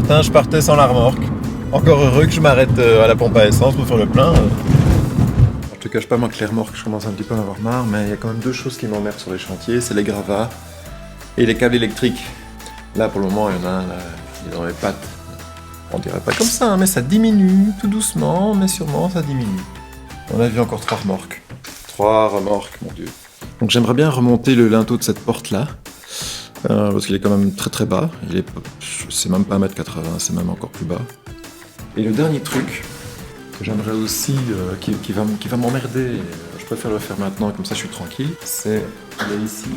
matin, je partais sans la remorque. Encore heureux que je m'arrête à la pompe à essence pour faire le plein. Je te cache pas, moi, que les remorques, je commence un petit peu à en avoir marre, mais il y a quand même deux choses qui m'emmerdent sur les chantiers, c'est les gravats et les câbles électriques. Là, pour le moment, il y en a un, là, il est dans les pattes. On dirait pas comme ça, hein, mais ça diminue, tout doucement, mais sûrement, ça diminue. On a vu encore 3 remorques. 3 remorques, mon Dieu. Donc j'aimerais bien remonter le linteau de cette porte-là, parce qu'il est quand même très très bas. C'est même pas 1m80, c'est même encore plus bas. Et le dernier truc que j'aimerais aussi, qui va m'emmerder, je préfère le faire maintenant, comme ça je suis tranquille, c'est, il y a ici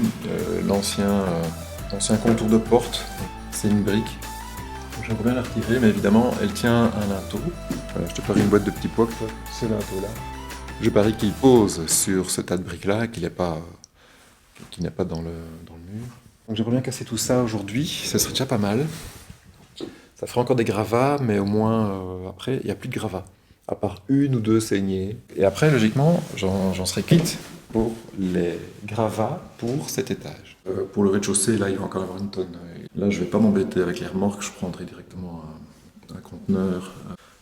l'ancien contour de porte, c'est une brique. J'aimerais bien la retirer, mais évidemment elle tient un linteau. Voilà, je te parie une boîte de petits pois, ce linteau-là. Je parie qu'il pose sur ce tas de briques-là, qu'il n'est pas dans le mur. Donc j'aimerais bien casser tout ça aujourd'hui, ça serait déjà pas mal. Ça ferait encore des gravats, mais au moins après, il n'y a plus de gravats. À part 1 ou 2 saignées. Et après, logiquement, j'en serai quitte pour les gravats pour cet étage. Pour le rez-de-chaussée, là, il va encore y avoir une tonne. Et là, je vais pas m'embêter avec les remorques, je prendrai directement un conteneur,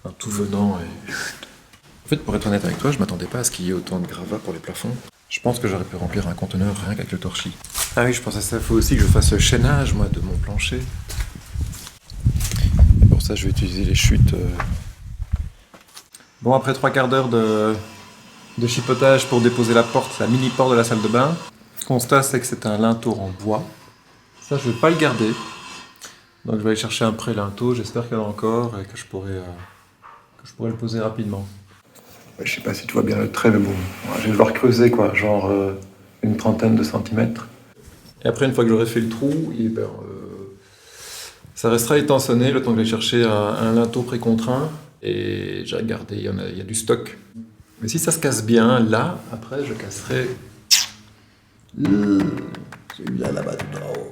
un tout venant. Et... En fait, pour être honnête avec toi, je m'attendais pas à ce qu'il y ait autant de gravats pour les plafonds. Je pense que j'aurais pu remplir un conteneur rien qu'avec le torchis. Ah oui, je pense à ça, il faut aussi que je fasse le chaînage, moi, de mon plancher. Et pour ça, je vais utiliser les chutes. Bon, après 3 quarts d'heure de chipotage pour déposer la porte, la mini-porte de la salle de bain, le constat, c'est que c'est un linteau en bois. Ça, je vais pas le garder. Donc, je vais aller chercher un pré-linteau, j'espère qu'il y en a encore et que je pourrai le poser rapidement. Je sais pas si tu vois bien le trait, mais bon, je vais devoir creuser, quoi, genre une trentaine de centimètres. Et après, une fois que j'aurai fait le trou, ça restera étançonné le temps que je vais chercher un linteau précontraint. Et j'ai regardé, il y a du stock. Mais si ça se casse bien, là, après, je casserai celui-là là-bas tout en haut.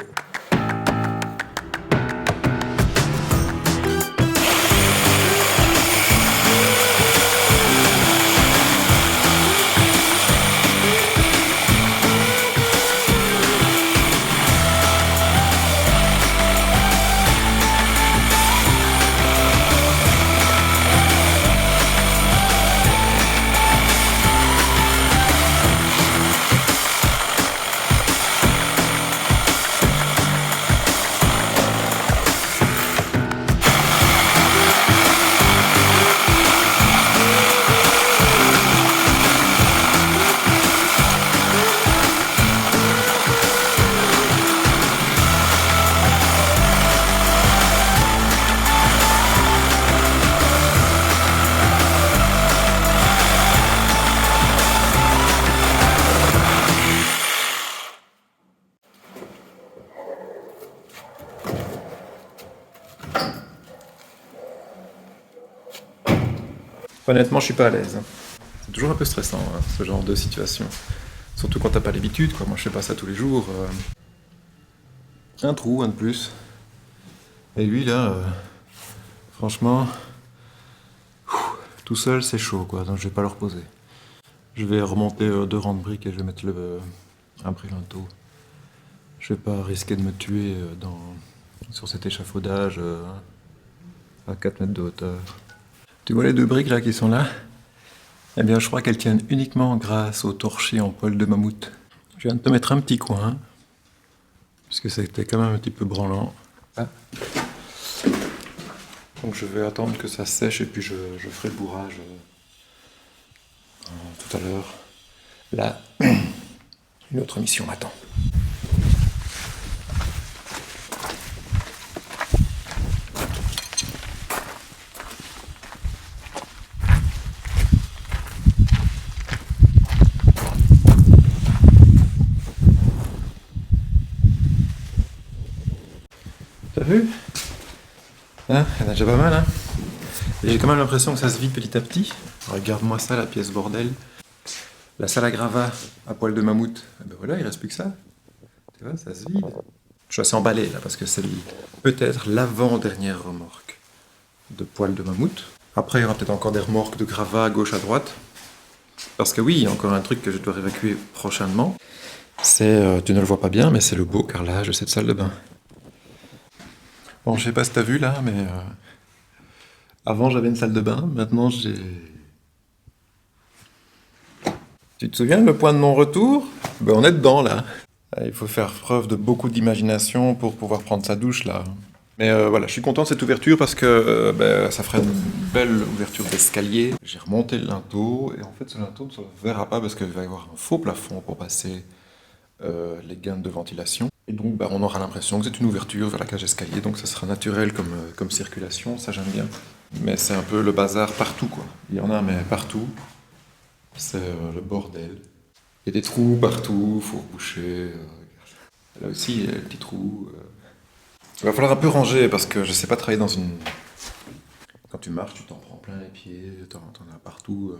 Honnêtement, je suis pas à l'aise. C'est toujours un peu stressant, hein, ce genre de situation. Surtout quand t'as pas l'habitude, quoi. Moi, je fais pas ça tous les jours. Un trou, un de plus. Et lui, là, franchement, tout seul, c'est chaud, quoi. Donc, je vais pas le reposer. Je vais remonter 2 rangs de briques et je vais mettre un pré-linteau. Je vais pas risquer de me tuer sur cet échafaudage à 4 mètres de hauteur. Tu vois les 2 briques là qui sont là? Eh bien, je crois qu'elles tiennent uniquement grâce au torchis en poil de mammouth. Je viens de te mettre un petit coin, puisque c'était quand même un petit peu branlant. Ah. Donc je vais attendre que ça sèche et puis je ferai le bourrage tout à l'heure. Là, une autre mission m'attend. T'as vu? Hein, il y en a déjà pas mal, hein? Et j'ai quand même l'impression que ça se vide petit à petit. Regarde-moi ça, la pièce bordel. La salle à gravats à poil de mammouth. Et ben voilà, il reste plus que ça. Tu vois, ça se vide. Je suis assez emballé là, parce que c'est peut-être l'avant-dernière remorque de poil de mammouth. Après, il y aura peut-être encore des remorques de gravats à gauche, à droite. Parce que oui, il y a encore un truc que je dois évacuer prochainement. C'est, tu ne le vois pas bien, mais c'est le beau carrelage de cette salle de bain. Bon, je sais pas si t'as vu là, mais avant j'avais une salle de bain, maintenant j'ai... Tu te souviens le point de non-retour? Ben on est dedans là. Il faut faire preuve de beaucoup d'imagination pour pouvoir prendre sa douche là. Mais voilà, je suis content de cette ouverture parce que ben, ça ferait une belle ouverture d'escalier. J'ai remonté le linteau et en fait ce linteau ne se verra pas parce qu'il va y avoir un faux plafond pour passer les gaines de ventilation. Et donc bah, on aura l'impression que c'est une ouverture vers la cage escalier, donc ça sera naturel comme circulation, ça j'aime bien. Mais c'est un peu le bazar partout quoi. Il y en a mais partout. C'est le bordel. Il y a des trous partout, faut reboucher. Là aussi il y a des petits trous. Il va falloir un peu ranger parce que je sais pas travailler dans une... Quand tu marches, tu t'en prends plein les pieds, t'en as partout.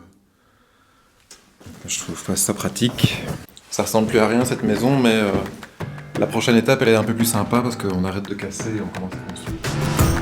Je trouve pas ça pratique. Ça ressemble plus à rien cette maison, mais la prochaine étape elle est un peu plus sympa parce qu'on arrête de casser et on commence à construire.